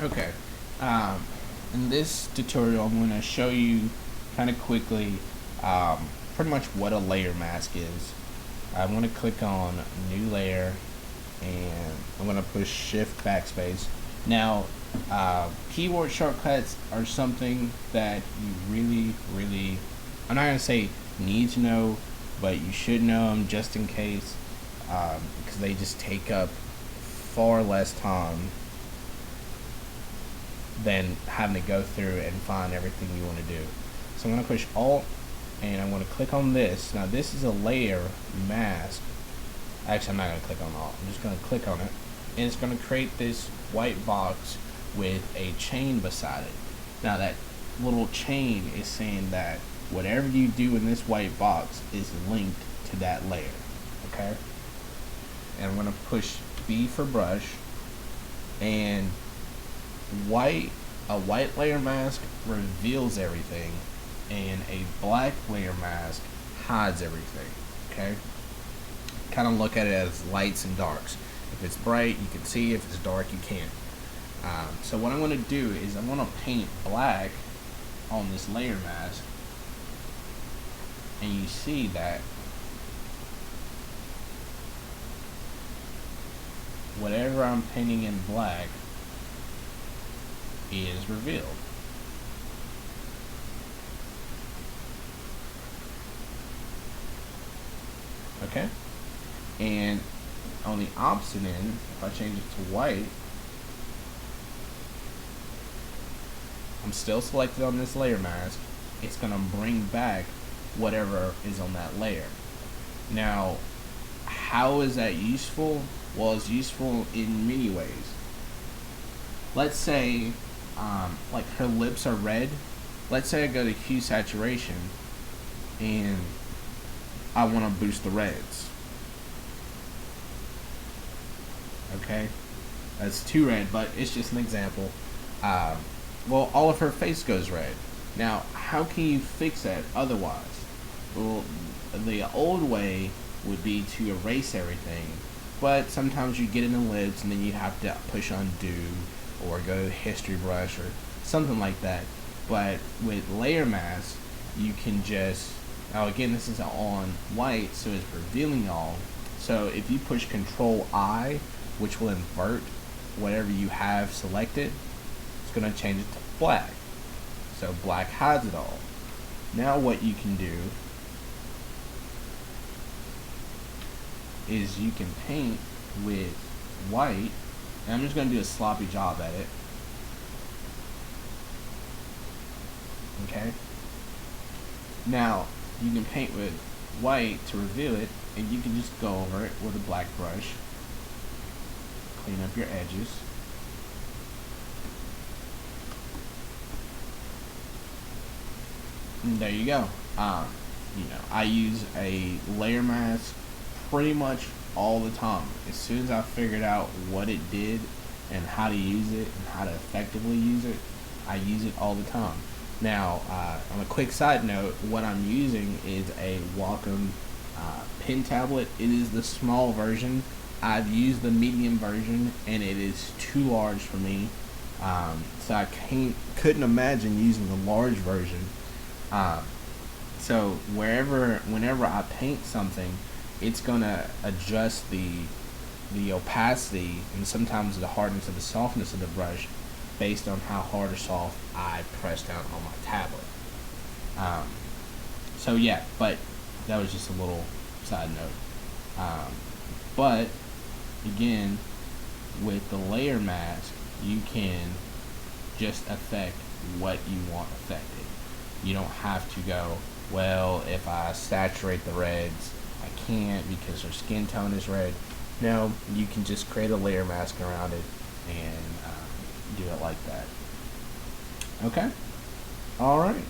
Okay. Um, in this tutorial, I'm going to show you kind of quickly pretty much what a layer mask is. I'm going to click on New Layer, and I'm going to push Shift Backspace. Now, keyboard shortcuts are something that you really, I'm not going to say need to know, but you should know them just in case, because they just take up far less time than having to go through and find everything you want to do. So I'm going to push Alt, and I'm going to click on this. Now this is a layer mask. Actually, I'm not going to click on Alt. I'm just going to click on it, and it's going to create this white box with a chain beside it. Now that little chain is saying that whatever you do in this white box is linked to that layer. Okay? And I'm going to push B for brush, and a white layer mask reveals everything, and a black layer mask hides everything. Okay, kind of look at it as lights and darks. If it's bright, you can see. If it's dark, you can't. So what I'm going to do is I'm going to paint black on this layer mask, and you see that whatever I'm painting in black is revealed. Okay? And on the opposite end, if I change it to white, I'm still selected on this layer mask. It's going to bring back whatever is on that layer. Now, how is that useful? Well, it's useful in many ways. Let's say like her lips are red. Let's say I go to hue saturation and I want to boost the reds. Okay, that's too red, but it's just an example. Well, all of her face goes red. Now, how can you fix that otherwise? Well, the old way would be to erase everything, but sometimes you get in the lips and then you have to push undo or go to history brush or something like that. But with layer mask, you can just, now again, this is on white, so it's revealing all. So if you push Control I, which will invert whatever you have selected, it's going to change it to black. So black hides it all. Now what you can do is you can paint with white, and I'm just going to do a sloppy job at it. Okay? Now, you can paint with white to reveal it, and you can just go over it with a black brush. Clean up your edges. And there you go. I use a layer mask pretty much all the time. As soon as I figured out what it did and how to use it and how to effectively use it, I use it all the time. Now, on a quick side note, what I'm using is a Wacom pen tablet. It is the small version. I've used the medium version, and it is too large for me. So I couldn't imagine using the large version. So whenever I paint something, it's gonna adjust the opacity and sometimes the hardness of the softness of the brush based on how hard or soft I press down on my tablet. So yeah, but that was just a little side note. But again, with the layer mask, you can just affect what you want affected. You don't have to go, well, if I saturate the reds, I can't because their skin tone is red. No, you can just create a layer mask around it and do it like that. Okay? Alright.